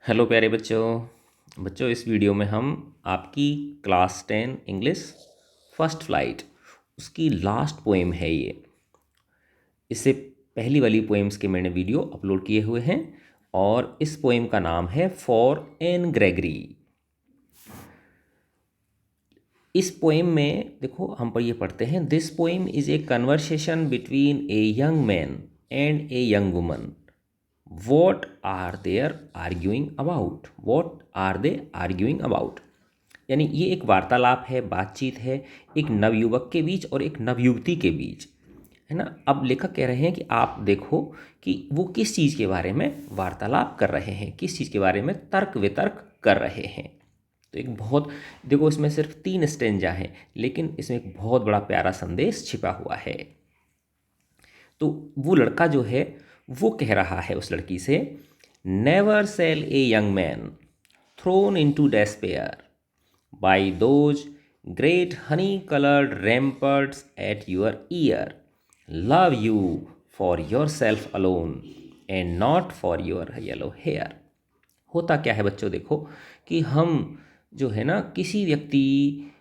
Hello प्यारे बच्चों बच्चों इस वीडियो में हम आपकी क्लास 10 इंग्लिश फर्स्ट फ्लाइट उसकी लास्ट पोएम है ये। इससे पहली वाली पोएम्स के मैंने वीडियो अपलोड किए हुए हैं और इस पोएम का नाम है फॉर एन ग्रेगरी। इस पोएम में देखो हम पर ये पढ़ते हैं, this poem is a conversation between a young man and a young woman. What are they're arguing about, what are they arguing about, यानी ये एक वार्तालाप है, बातचीत है एक नवयुवक के बीच और एक नवयुवती के बीच, है ना। अब लेखक कह रहे हैं कि आप देखो कि वो किस चीज़ के बारे में वार्तालाप कर रहे हैं, किस चीज़ के बारे में तर्क वितर्क कर रहे हैं। तो एक बहुत, देखो इसमें सिर्फ 3 स्टेंजा हैं लेकिन इसमें एक बहुत बड़ा प्यारा संदेश छिपा हुआ है। तो वो लड़का जो है वो कह रहा है उस लड़की से, never shall a young man thrown into despair by those great honey coloured ramparts at your ear, love you for yourself alone and not for your yellow hair. होता क्या है बच्चों, देखो कि हम जो है ना किसी व्यक्ति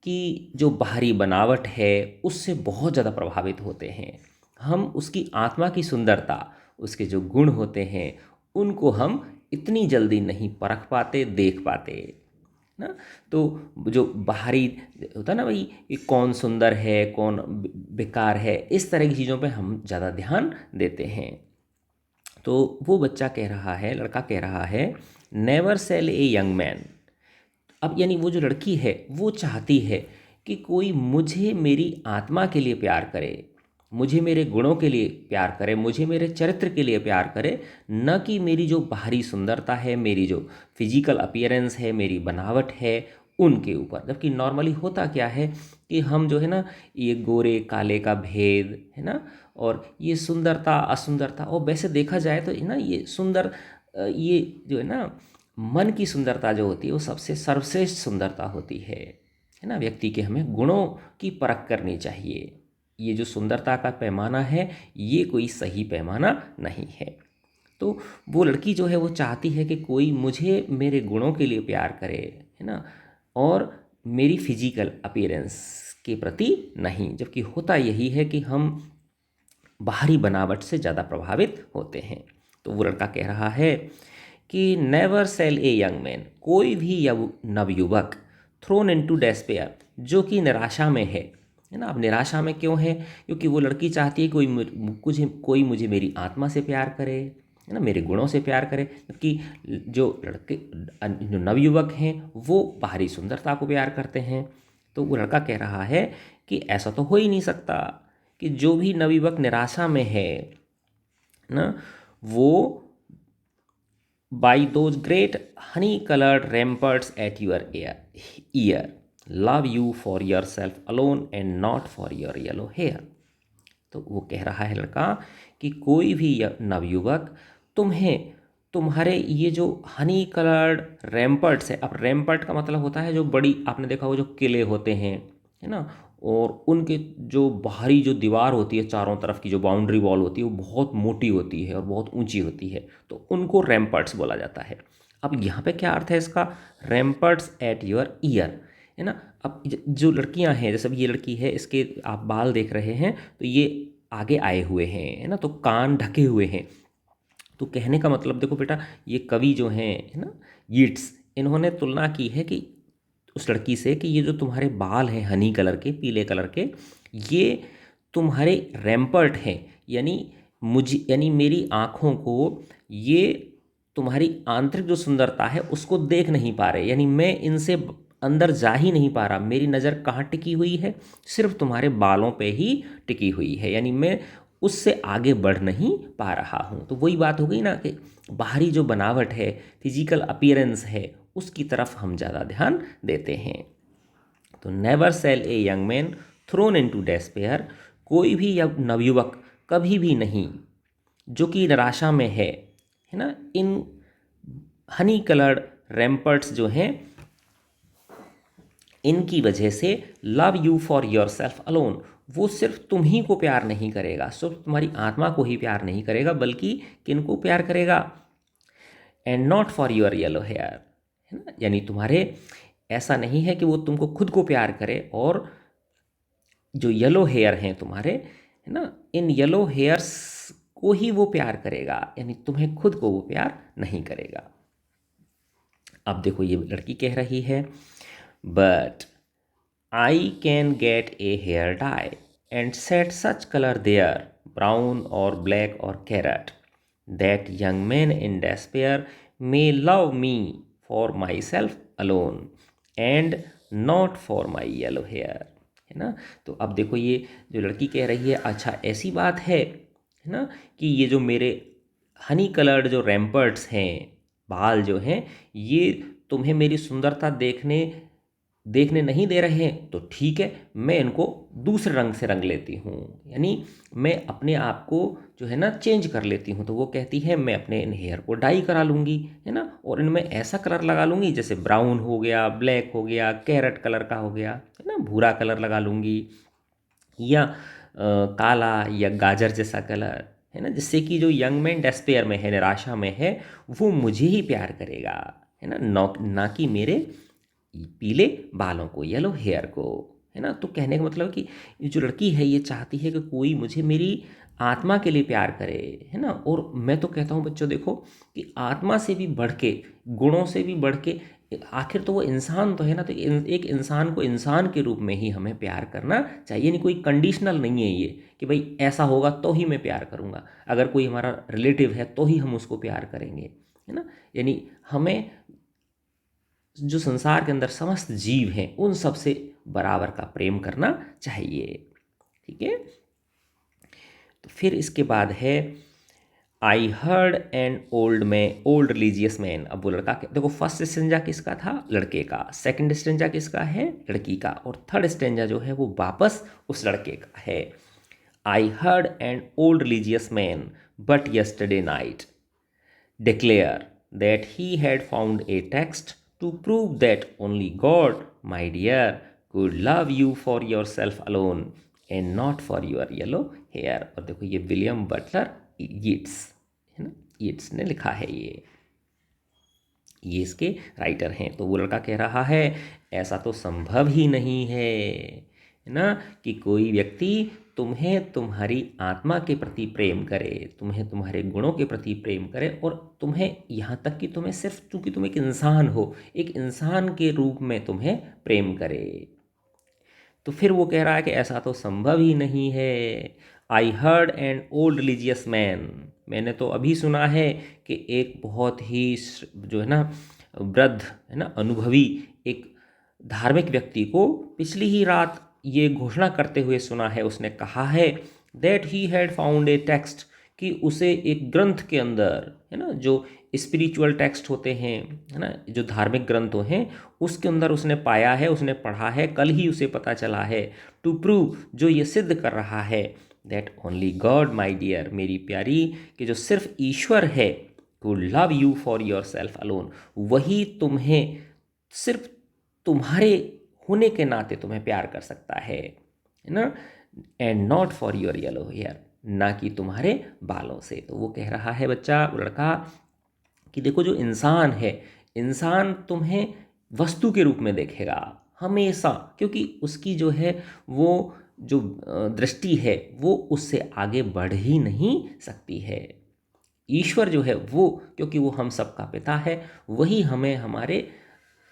की जो बाहरी बनावट है उससे बहुत ज़्यादा प्रभावित होते हैं। हम उसकी आत्मा की सुंदरता, उसके जो गुण होते हैं उनको हम इतनी जल्दी नहीं परख पाते, देख पाते ना। तो जो बाहरी होता है ना भाई, ये कौन सुंदर है कौन बेकार है, इस तरह की चीज़ों पे हम ज़्यादा ध्यान देते हैं। तो वो बच्चा कह रहा है, लड़का कह रहा है, never shall a young man. अब यानी वो जो लड़की है वो चाहती है कि कोई मुझे मेरी आत्मा के लिए प्यार करे, मुझे मेरे गुणों के लिए प्यार करे, मुझे मेरे चरित्र के लिए प्यार करे, न कि मेरी जो बाहरी सुंदरता है, मेरी जो फिजिकल अपीयरेंस है, मेरी बनावट है उनके ऊपर। जबकि नॉर्मली होता क्या है कि हम जो है ना, ये गोरे काले का भेद है ना, और ये सुंदरता असुंदरता, और वैसे देखा जाए तो ना ये सुंदर, ये जो है ना मन की सुंदरता जो होती है वो सबसे सर्वश्रेष्ठ सुंदरता होती है ना। व्यक्ति के हमें गुणों की परख करनी चाहिए। ये जो सुंदरता का पैमाना है ये कोई सही पैमाना नहीं है। तो वो लड़की जो है वो चाहती है कि कोई मुझे मेरे गुणों के लिए प्यार करे, है ना, और मेरी फिजिकल अपीयरेंस के प्रति नहीं। जबकि होता यही है कि हम बाहरी बनावट से ज़्यादा प्रभावित होते हैं। तो वो लड़का कह रहा है कि never shall a young man, कोई भी नवयुवक थ्रोन इनटू डेस्पेयर, जो कि निराशा में है ना। अब निराशा में क्यों है? क्योंकि वो लड़की चाहती है कोई मुझे मेरी आत्मा से प्यार करे, है ना, मेरे गुणों से प्यार करे। जबकि जो लड़के जो नवयुवक हैं वो बाहरी सुंदरता को प्यार करते हैं। तो वो लड़का कह रहा है कि ऐसा तो हो ही नहीं सकता कि जो भी नवयुवक निराशा में है ना, वो by those great honey colored ramparts at your ear, love you for yourself alone and not for your yellow hair। तो वो कह रहा है लड़का कि कोई भी नवयुवक तुम्हें तुम्हारे ये जो हनी कलर्ड रैम्पर्ट्स है। अब रैम्पर्ट का मतलब होता है जो बड़ी, आपने देखा वो जो किले होते हैं, है ना, और उनके जो बाहरी जो दीवार होती है चारों तरफ की जो बाउंड्री वॉल होती है वो बहुत मोटी होती है और बहुत ऊंची होती है, तो उनको रैम्पर्ट्स बोला जाता है। अब यहाँ पे क्या अर्थ है इसका? रैम्पर्ट्स एट योर ईयर, है ना। अब जो लड़कियां हैं, जैसे ये लड़की है, इसके आप बाल देख रहे हैं तो ये आगे आए हुए हैं, है ना, तो कान ढके हुए हैं। तो कहने का मतलब देखो बेटा, ये कवि जो हैं, है ना, यीट्स, इन्होंने तुलना की है कि उस लड़की से कि ये जो तुम्हारे बाल हैं हनी कलर के, पीले कलर के, ये तुम्हारे रैम्पर्ट हैं, यानी मेरी आँखों को ये तुम्हारी आंतरिक जो सुंदरता है उसको देख नहीं पा रहे, यानी मैं इनसे अंदर जा ही नहीं पा रहा। मेरी नज़र कहाँ टिकी हुई है? सिर्फ तुम्हारे बालों पे ही टिकी हुई है, यानी मैं उससे आगे बढ़ नहीं पा रहा हूँ। तो वही बात हो गई ना कि बाहरी जो बनावट है, फिजिकल अपीयरेंस है, उसकी तरफ हम ज़्यादा ध्यान देते हैं। तो never shall a young man thrown into despair, कोई भी नवयुवक कभी भी नहीं जो कि निराशा में है ना, इन हनी कलर्ड रैम्पर्ट्स जो हैं इनकी वजह से love you for yourself alone, वो सिर्फ तुम ही को प्यार नहीं करेगा, सिर्फ तुम्हारी आत्मा को ही प्यार नहीं करेगा, बल्कि किनको प्यार करेगा? And not for your yellow hair, है ना, यानी तुम्हारे ऐसा नहीं है कि वो तुमको खुद को प्यार करे और जो येलो हेयर हैं तुम्हारे, है ना, इन येलो हेयर्स को ही वो प्यार करेगा, यानी तुम्हें खुद को वो प्यार नहीं करेगा। अब देखो ये लड़की कह रही है, but I can get a hair dye and set such colour there, brown और ब्लैक और carrot, that young man in despair may love me for myself alone and not for my yellow hair, है ना। तो अब देखो ये जो लड़की कह रही है, अच्छा ऐसी बात है ना, कि ये जो मेरे हनी कलर्ड जो रैम्पर्ट्स हैं, बाल जो हैं, ये तुम्हें मेरी सुंदरता देखने देखने नहीं दे रहे हैं, तो ठीक है, मैं इनको दूसरे रंग से रंग लेती हूँ, यानी मैं अपने आप को जो है ना चेंज कर लेती हूँ। तो वो कहती है मैं अपने इन हेयर को डाई करा लूँगी, है ना, और इनमें ऐसा कलर लगा लूँगी जैसे ब्राउन हो गया, ब्लैक हो गया, कैरेट कलर का हो गया, है ना, भूरा कलर लगा लूँगी, या काला या गाजर जैसा कलर, है ना, जिससे कि जो यंग मैन डेस्पेयर में है, निराशा में है, वो मुझे ही प्यार करेगा, है ना, ना कि मेरे पीले बालों को, येलो हेयर को, है ना। तो कहने का मतलब कि ये जो लड़की है ये चाहती है कि कोई मुझे मेरी आत्मा के लिए प्यार करे, है ना। और मैं तो कहता हूँ बच्चों देखो कि आत्मा से भी बढ़ के, गुणों से भी बढ़ के, आखिर तो वो इंसान तो है ना, तो एक इंसान को इंसान के रूप में ही हमें प्यार करना चाहिए, नहीं कोई कंडीशनल नहीं है ये कि भाई ऐसा होगा तो ही मैं प्यार करूँगा, अगर कोई हमारा रिलेटिव है तो ही हम उसको प्यार करेंगे, है ना। यानी हमें जो संसार के अंदर समस्त जीव हैं उन सब से बराबर का प्रेम करना चाहिए, ठीक है। तो फिर इसके बाद है, I heard an old religious man. अब वो लड़का देखो, फर्स्ट स्टेंजा किसका था, लड़के का, सेकंड स्टेंजा किसका है, लड़की का, और थर्ड स्टेंजा जो है वो वापस उस लड़के का है। I heard an old religious man but yesterday night declare that he had found a text to prove that only God, my dear, could love you for yourself alone and not for your yellow hair। और देखो ये William Butler Yeats, है ना, Yeats ने लिखा है ये इसके राइटर हैं। तो वो लड़का कह रहा है ऐसा तो संभव ही नहीं है ना, कि कोई व्यक्ति तुम्हें तुम्हारी आत्मा के प्रति प्रेम करे, तुम्हें तुम्हारे गुणों के प्रति प्रेम करे, और तुम्हें यहाँ तक कि तुम्हें सिर्फ चूंकि तुम एक इंसान हो, एक इंसान के रूप में तुम्हें प्रेम करे। तो फिर वो कह रहा है कि ऐसा तो संभव ही नहीं है। I heard an old religious man, मैंने तो अभी सुना है कि एक बहुत ही जो है ना वृद्ध, है ना, अनुभवी एक धार्मिक व्यक्ति को पिछली ही रात ये घोषणा करते हुए सुना है, उसने कहा है that he had found a text, कि उसे एक ग्रंथ के अंदर, है ना, जो स्पिरिचुअल टेक्स्ट होते हैं, है ना, जो धार्मिक ग्रंथ हैं, उसके अंदर उसने पाया है, उसने पढ़ा है, कल ही उसे पता चला है, टू प्रूव, जो ये सिद्ध कर रहा है, that only God my dear, मेरी प्यारी, कि जो सिर्फ ईश्वर है, to love you for yourself alone, वही तुम्हें सिर्फ तुम्हारे होने के नाते तुम्हें प्यार कर सकता है ना, and not for your yellow hair, ना कि तुम्हारे बालों से। तो वो कह रहा है बच्चा, लड़का, कि देखो जो इंसान है, इंसान तुम्हें वस्तु के रूप में देखेगा हमेशा, क्योंकि उसकी जो है वो जो दृष्टि है वो उससे आगे बढ़ ही नहीं सकती है। ईश्वर जो है वो, क्योंकि वो हम सबका पिता है, वही हमें हमारे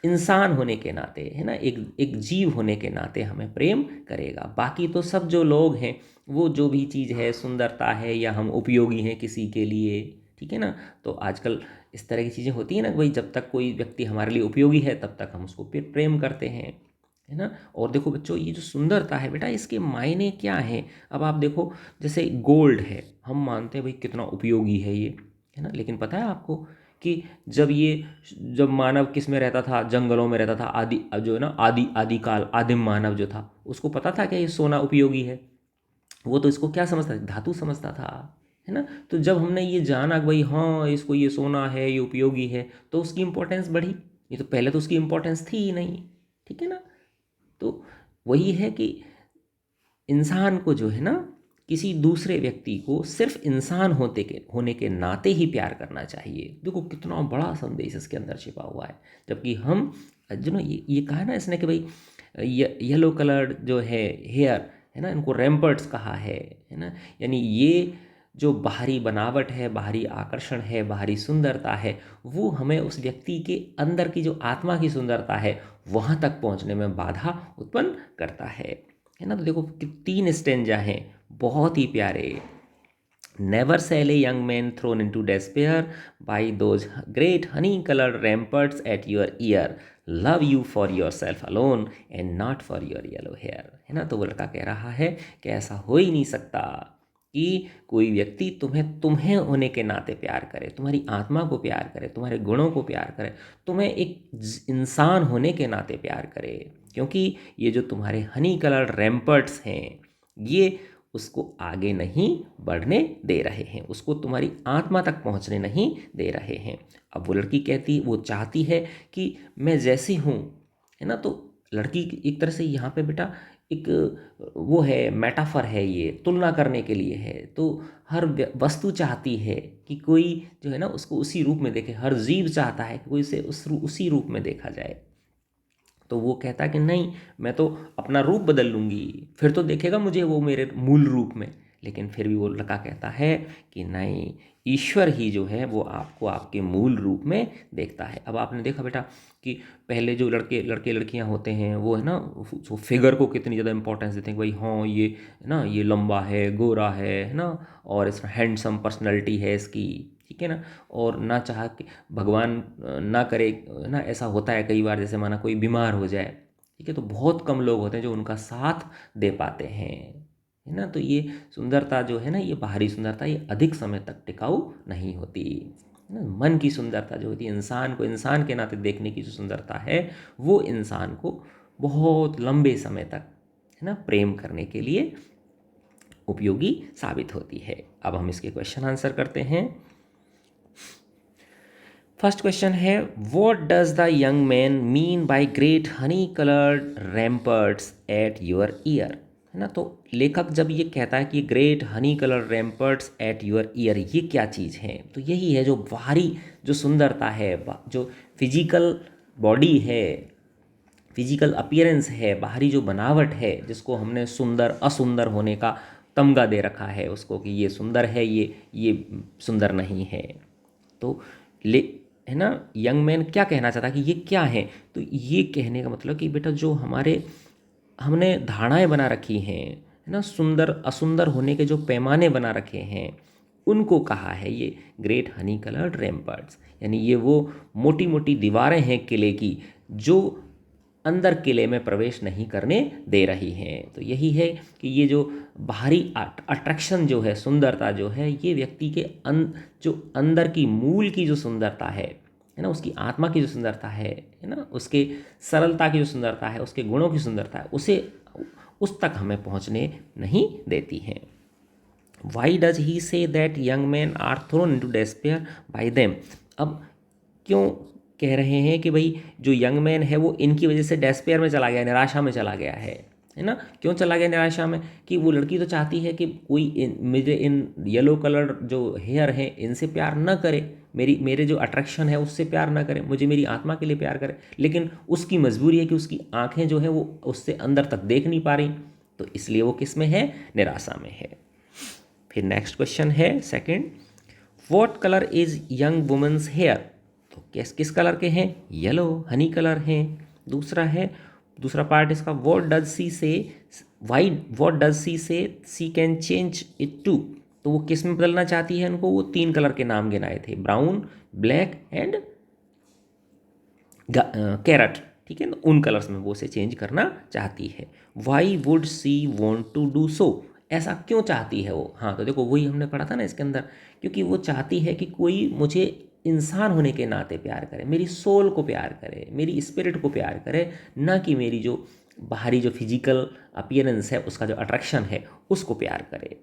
इंसान होने के नाते, है ना, एक एक जीव होने के नाते हमें प्रेम करेगा। बाकी तो सब जो लोग हैं, वो जो भी चीज़ है, सुंदरता है, या हम उपयोगी हैं किसी के लिए, ठीक है ना। तो आजकल इस तरह की चीज़ें होती हैं ना, भाई जब तक कोई व्यक्ति हमारे लिए उपयोगी है तब तक हम उसको प्रेम करते हैं, है ना। और देखो बच्चों, ये जो सुंदरता है बेटा, इसके मायने क्या हैं। अब आप देखो, जैसे गोल्ड है, हम मानते हैं भाई कितना उपयोगी है ये, है ना, लेकिन पता है आपको कि जब मानव किस में रहता था, जंगलों में रहता था, आदि जो है ना आदि काल, आदिम मानव जो था, उसको पता था कि ये सोना उपयोगी है, वो तो इसको क्या समझता था, धातु समझता था, है ना। तो जब हमने ये जाना कि भाई हाँ इसको ये सोना है, ये उपयोगी है, तो उसकी इम्पोर्टेंस बढ़ी, ये तो पहले तो उसकी इम्पोर्टेंस थी ही नहीं, ठीक है ना। तो वही है कि इंसान को जो है ना, किसी दूसरे व्यक्ति को सिर्फ इंसान होने के नाते ही प्यार करना चाहिए। देखो कितना बड़ा संदेश इसके अंदर छिपा हुआ है। जबकि हम जो ना ये कहा ना इसने कि भाई येलो कलर्ड जो है हेयर है ना, इनको रैम्पर्ट्स कहा है ना, यानी ये जो बाहरी बनावट है, बाहरी आकर्षण है, बाहरी सुंदरता है, वो हमें उस व्यक्ति के अंदर की जो आत्मा की सुंदरता है वहाँ तक पहुँचने में बाधा उत्पन्न करता है ना। तो देखो कि 3 स्टेंजा हैं बहुत ही प्यारे। Never shall a young man thrown into despair by those great honey-colored ramparts at your ear love you for yourself alone and not for your yellow hair, है ना। तो वो लड़का कह रहा है कि ऐसा हो ही नहीं सकता कि कोई व्यक्ति तुम्हें होने के नाते प्यार करे, तुम्हारी आत्मा को प्यार करे, तुम्हारे गुणों को प्यार करे, तुम्हें एक इंसान होने के नाते प्यार करे, क्योंकि ये जो तुम्हारे हनी कलर्ड रैम्पर्ट्स हैं ये उसको आगे नहीं बढ़ने दे रहे हैं, उसको तुम्हारी आत्मा तक पहुंचने नहीं दे रहे हैं। अब वो लड़की वो चाहती है कि मैं जैसी हूँ, है ना। तो लड़की एक तरह से यहाँ पे बेटा एक वो है, मेटाफर है, ये तुलना करने के लिए है। तो हर वस्तु चाहती है कि कोई जो है ना उसको उसी रूप में देखे, हर जीव चाहता है कि कोई उसे उसी रूप में देखा जाए। तो वो कहता है कि नहीं, मैं तो अपना रूप बदल लूँगी, फिर तो देखेगा मुझे वो मेरे मूल रूप में। लेकिन फिर भी वो लड़का कहता है कि नहीं, ईश्वर ही जो है वो आपको आपके मूल रूप में देखता है। अब आपने देखा बेटा कि पहले जो लड़के लड़कियां होते हैं वो है ना, वो फिगर को कितनी ज़्यादा इंपॉर्टेंस देते हैं कि भाई हाँ ये है ना, ये लंबा है, गोरा है ना, और इसमें हैंडसम पर्सनैलिटी है इसकी, ठीक है ना। और ना चाह के भगवान ना करे ना, ऐसा होता है कई बार, जैसे माना कोई बीमार हो जाए, ठीक है, तो बहुत कम लोग होते हैं जो उनका साथ दे पाते हैं, है ना। तो ये सुंदरता जो है ना, ये बाहरी सुंदरता, ये अधिक समय तक टिकाऊ नहीं होती, है ना। मन की सुंदरता जो होती है, इंसान को इंसान के नाते देखने की जो सुंदरता है, वो इंसान को बहुत लंबे समय तक, है ना, प्रेम करने के लिए उपयोगी साबित होती है। अब हम इसके क्वेश्चन आंसर करते हैं। फर्स्ट क्वेश्चन है, what does the young man mean by great honey coloured ramparts at your ear, है ना। तो लेखक जब ये कहता है कि great honey coloured ramparts at your ear, ये क्या चीज़ है? तो यही है जो बाहरी जो सुंदरता है, जो फिजिकल बॉडी है, फिजिकल अपीयरेंस है, बाहरी जो बनावट है, जिसको हमने सुंदर असुंदर होने का तमगा दे रखा है उसको कि ये सुंदर है, ये सुंदर नहीं है। तो है ना, यंग मैन क्या कहना चाहता है कि ये क्या है? तो ये कहने का मतलब कि बेटा जो हमने धारणाएं बना रखी हैं, है ना, सुंदर असुंदर होने के जो पैमाने बना रखे हैं, उनको कहा है ये ग्रेट हनी कलर्ड रैम्पर्ट्स। यानी ये वो मोटी मोटी दीवारें हैं किले की जो अंदर किले में प्रवेश नहीं करने दे रही हैं। तो यही है कि ये जो बाहरी अट्रैक्शन जो है, सुंदरता जो है, ये व्यक्ति के जो अंदर की मूल की जो सुंदरता है ना, उसकी आत्मा की जो सुंदरता है ना, उसके सरलता की जो सुंदरता है, उसके गुणों की सुंदरता है, उसे उस तक हमें पहुंचने नहीं देती हैं। Y does he say that young man are thrown into despair by them. अब क्यों कह रहे हैं कि भाई जो यंग मैन है वो इनकी वजह से डेस्पेयर में चला गया, निराशा में चला गया है ना। क्यों चला गया निराशा में? कि वो लड़की तो चाहती है कि कोई मुझे इन येलो कलर जो हेयर हैं इनसे प्यार ना करे, मेरे जो अट्रैक्शन है उससे प्यार ना करे, मुझे मेरी आत्मा के लिए प्यार करे, लेकिन उसकी मजबूरी है कि उसकी आंखें जो है वो उससे अंदर तक देख नहीं पा रही, तो इसलिए वो किस में है? निराशा में है। फिर नेक्स्ट क्वेश्चन है second, what colour is young women's hair? तो किस कलर के हैं? येलो, हनी कलर हैं। दूसरा पार्ट इसका, व्हाट डज सी से व्हाट डज सी से सी कैन चेंज इट टू? तो वो किस में बदलना चाहती है उनको? वो 3 कलर के नाम गिनाए थे, ब्राउन, ब्लैक एंड कैरट, ठीक है ना। उन कलर्स में वो उसे चेंज करना चाहती है। Why would she want to do so? ऐसा क्यों चाहती है वो? हाँ, तो देखो वही हमने पढ़ा था ना इसके अंदर, क्योंकि वो चाहती है कि कोई मुझे इंसान होने के नाते प्यार करे, मेरी सोल को प्यार करे, मेरी स्पिरिट को प्यार करे, ना कि मेरी जो बाहरी जो फिजिकल अपीयरेंस है, उसका जो अट्रैक्शन है, उसको प्यार करे।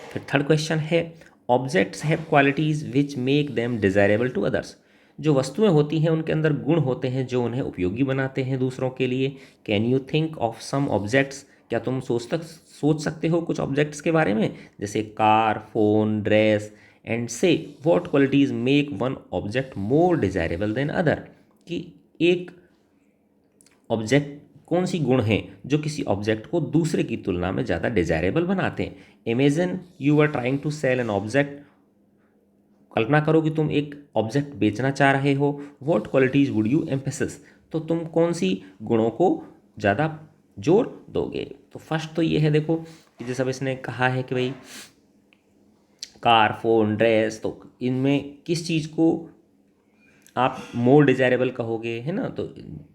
फिर थर्ड क्वेश्चन है, objects have qualities which make them desirable to others. जो वस्तुएं होती हैं उनके अंदर गुण होते हैं जो उन्हें उपयोगी बनाते हैं दूसरों के लिए। Can you think of some objects? क्या तुम सोच सकते हो कुछ ऑब्जेक्ट्स के बारे में, जैसे car, phone, dress, and so what qualities make one object more desirable than other, कि एक ऑब्जेक्ट कौन सी गुण हैं जो किसी ऑब्जेक्ट को दूसरे की तुलना में ज़्यादा डिजायरेबल बनाते हैं। Imagine you are trying to sell an object, कल्पना करो कि तुम एक ऑब्जेक्ट बेचना चाह रहे हो। What qualities would you emphasise, तो तुम कौन सी गुणों को ज़्यादा जोर दोगे। तो फर्स्ट तो ये है, देखो कि जैसे अब इसने कहा है कि भाई कार, फोन, ड्रेस, तो इनमें किस चीज़ को आप मोर डिजायरेबल कहोगे, है ना। तो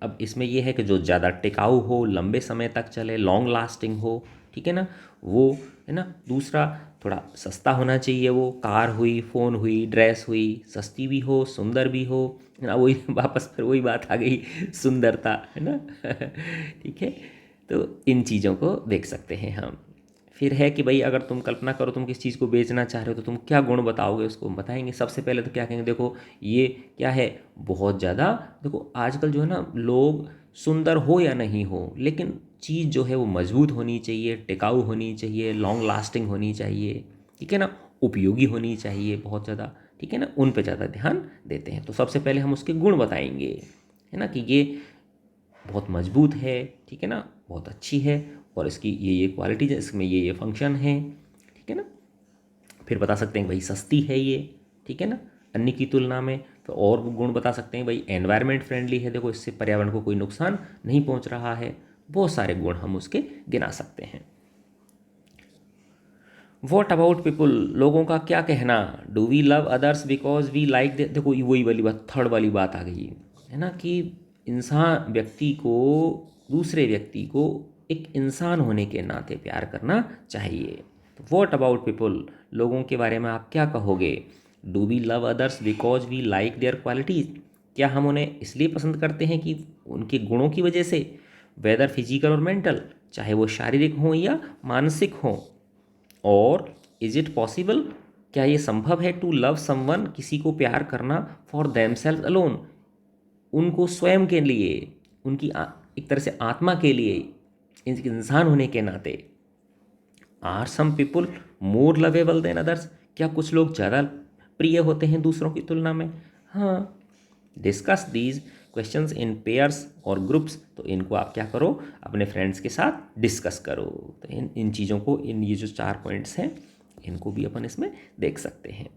अब इसमें यह है कि जो ज़्यादा टिकाऊ हो, लंबे समय तक चले, लॉन्ग लास्टिंग हो, ठीक है ना, वो है ना। दूसरा, थोड़ा सस्ता होना चाहिए, वो कार हुई, फ़ोन हुई, ड्रेस हुई, सस्ती भी हो, सुंदर भी हो, है ना। वही वापस फिर वही बात आ गई, सुंदरता, है ना। ठीक है, तो इन चीज़ों को देख सकते हैं हम। फिर है कि भाई अगर तुम कल्पना करो तुम किस चीज़ को बेचना चाह रहे हो, तो तुम क्या गुण बताओगे, उसको बताएंगे। सबसे पहले तो क्या कहेंगे, देखो ये क्या है, बहुत ज़्यादा, देखो आजकल जो है ना, लोग सुंदर हो या नहीं हो, लेकिन चीज़ जो है वो मजबूत होनी चाहिए, टिकाऊ होनी चाहिए, लॉन्ग लास्टिंग होनी चाहिए, ठीक है ना, उपयोगी होनी चाहिए बहुत ज़्यादा, ठीक है ना, उन पे ज़्यादा ध्यान देते हैं। तो सबसे पहले हम उसके गुण बताएंगे, है ना, कि ये बहुत मजबूत है, ठीक है ना, बहुत अच्छी है, और इसकी ये क्वालिटीज है, इसमें ये फंक्शन है, ठीक है ना। फिर बता सकते हैं भाई सस्ती है ये, ठीक है ना, अन्य की तुलना में। तो और गुण बता सकते हैं भाई एनवायरनमेंट फ्रेंडली है, देखो इससे पर्यावरण को कोई नुकसान नहीं पहुंच रहा है। बहुत सारे गुण हम उसके गिना सकते हैं। वॉट अबाउट पीपुल, लोगों का क्या कहना। Do we love others because we like, देखो वही वाली बात, थर्ड वाली बात आ गई है ना, कि इंसान व्यक्ति को, दूसरे व्यक्ति को एक इंसान होने के नाते प्यार करना चाहिए। तो वॉट अबाउट पीपुल, लोगों के बारे में आप क्या कहोगे। Do we love others because we like their qualities, क्या हम उन्हें इसलिए पसंद करते हैं कि उनके गुणों की वजह से, वेदर फिजिकल और मेंटल, चाहे वो शारीरिक हों या मानसिक हों। और इज इट पॉसिबल, क्या ये संभव है, टू लव समवन, किसी को प्यार करना, फॉर देम सेल्फ अलोन, उनको स्वयं के लिए, उनकी एक तरह से आत्मा के लिए, इंसान होने के नाते। Are some people more lovable than others, क्या कुछ लोग ज़्यादा प्रिय होते हैं दूसरों की तुलना में। हाँ, discuss these questions in pairs और ग्रुप्स, तो इनको आप क्या करो, अपने फ्रेंड्स के साथ डिस्कस करो। तो इन चीज़ों को, इन ये जो 4 पॉइंट्स हैं, इनको भी अपन इसमें देख सकते हैं।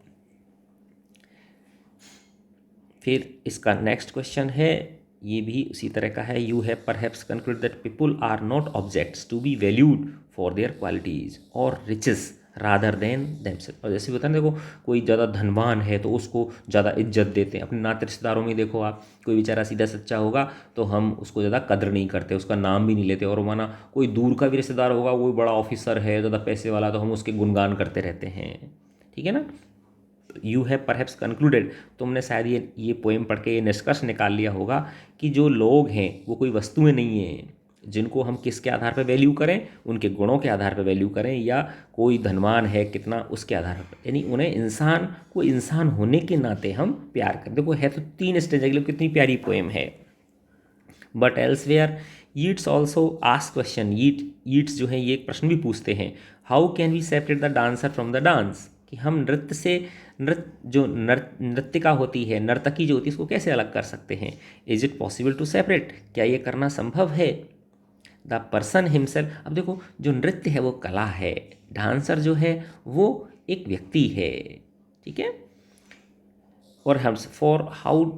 फिर इसका नेक्स्ट क्वेश्चन है, ये भी उसी तरह का है। You have perhaps concluded that people are not objects to be valued for their qualities और रिचेस रादर देन देमसेल्फ। और जैसे बताएं, देखो कोई ज़्यादा धनवान है तो उसको ज़्यादा इज्जत देते हैं। अपने नाते रिश्तेदारों में देखो आप, कोई बेचारा सीधा सच्चा होगा तो हम उसको ज़्यादा कदर नहीं करते, उसका नाम भी नहीं लेते। और माना कोई दूर का भी रिश्तेदार होगा, वो बड़ा ऑफिसर है, ज़्यादा पैसे वाला, तो हम उसके गुणगान करते रहते हैं, ठीक है ना। यू हैव परहैप्स कंक्लूडेड, तुमने शायद ये पोएम पढ़ के ये निष्कर्ष निकाल लिया होगा कि जो लोग हैं वो कोई वस्तुएं नहीं हैं जिनको हम किसके आधार पर वैल्यू करें, उनके गुणों के आधार पर वैल्यू करें, या कोई धनवान है कितना उसके आधार पर, यानी उन्हें इंसान को इंसान होने के नाते हम प्यार करें। देखो है तो 3 स्टेज है, कितनी प्यारी पोएम है। But elsewhere Yeats also ask question, Yeats जो है ये एक प्रश्न भी पूछते हैं, how can we separate the dancer from the dance, कि हम नृत्य से, नृत्यिका होती है, नर्तकी जो होती है, इसको कैसे अलग कर सकते हैं। Is it possible to separate, क्या ये करना संभव है। द पर्सन हिमसेल्फ, अब देखो जो नृत्य है वो कला है, डांसर जो है वो एक व्यक्ति है, ठीक है। और हम for how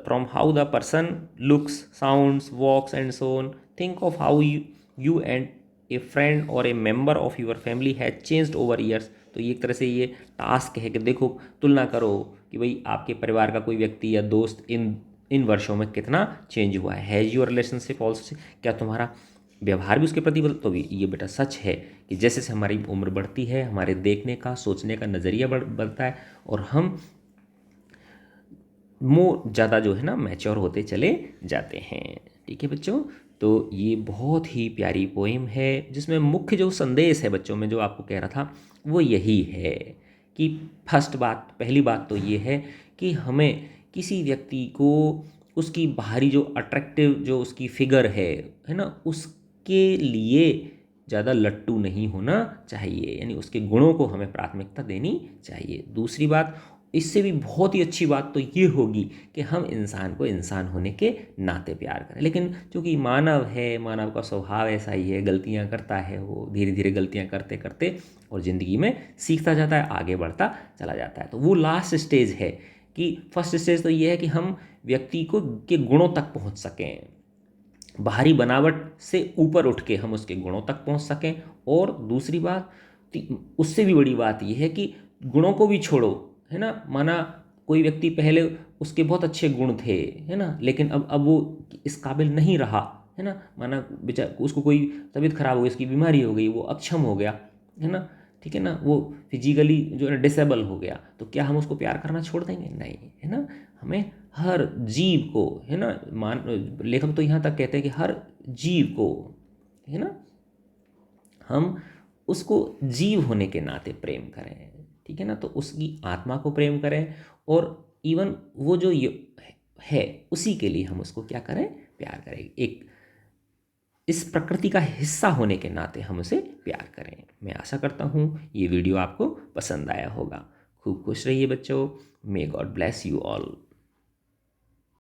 from how the person looks, sounds, walks and so on, think of how you and a friend or a member of your family has changed over years। तो ये एक तरह से ये टास्क है कि देखो, तुलना करो कि भाई आपके परिवार का कोई व्यक्ति या दोस्त इन इन वर्षों में कितना चेंज हुआ है। हैज़ योर रिलेशनशिप ऑल्सो, क्या तुम्हारा व्यवहार भी उसके प्रति बदल, तो भी ये बेटा सच है कि जैसे जैसे हमारी उम्र बढ़ती है, हमारे देखने का, सोचने का नज़रिया बढ़ता है, और हम ज़्यादा जो है ना मैच्योर होते चले जाते हैं, ठीक है बच्चों। तो ये बहुत ही प्यारी पोएम है, जिसमें मुख्य जो संदेश है बच्चों में, जो आपको कह रहा था, वो यही है कि पहली बात तो ये है कि हमें किसी व्यक्ति को उसकी बाहरी जो अट्रैक्टिव जो उसकी फिगर है ना, उसके लिए ज़्यादा लट्टू नहीं होना चाहिए, यानी उसके गुणों को हमें प्राथमिकता देनी चाहिए। दूसरी बात, इससे भी बहुत ही अच्छी बात तो ये होगी कि हम इंसान को इंसान होने के नाते प्यार करें। लेकिन चूँकि मानव है, मानव का स्वभाव ऐसा ही है, गलतियाँ करता है, वो धीरे धीरे गलतियाँ करते करते और ज़िंदगी में सीखता जाता है, आगे बढ़ता चला जाता है। तो वो लास्ट स्टेज है कि फर्स्ट स्टेज तो ये है कि हम व्यक्ति को के गुणों तक पहुँच सकें, बाहरी बनावट से ऊपर उठ के हम उसके गुणों तक पहुंच सकें। और दूसरी बात, उससे भी बड़ी बात यह है कि गुणों को भी छोड़ो, है ना, माना कोई व्यक्ति पहले उसके बहुत अच्छे गुण थे, है ना, लेकिन अब वो इस काबिल नहीं रहा, है ना, माना बेचारा उसको कोई तबीयत खराब हो गई, उसकी बीमारी हो गई, वो अक्षम हो गया, है ना, ठीक है ना, वो फिजिकली जो है डिसेबल हो गया, तो क्या हम उसको प्यार करना छोड़ देंगे? नहीं, है ना। हमें हर जीव को, है ना, लेखक तो यहाँ तक कहते हैं कि हर जीव को, है ना, हम उसको जीव होने के नाते प्रेम करें, ठीक है ना, तो उसकी आत्मा को प्रेम करें, और इवन वो जो है उसी के लिए हम उसको क्या करें? प्यार करें। एक इस प्रकृति का हिस्सा होने के नाते हम उसे प्यार करें। मैं आशा करता हूँ ये वीडियो आपको पसंद आया होगा। खूब खुश रहिए बच्चों। May God bless you all.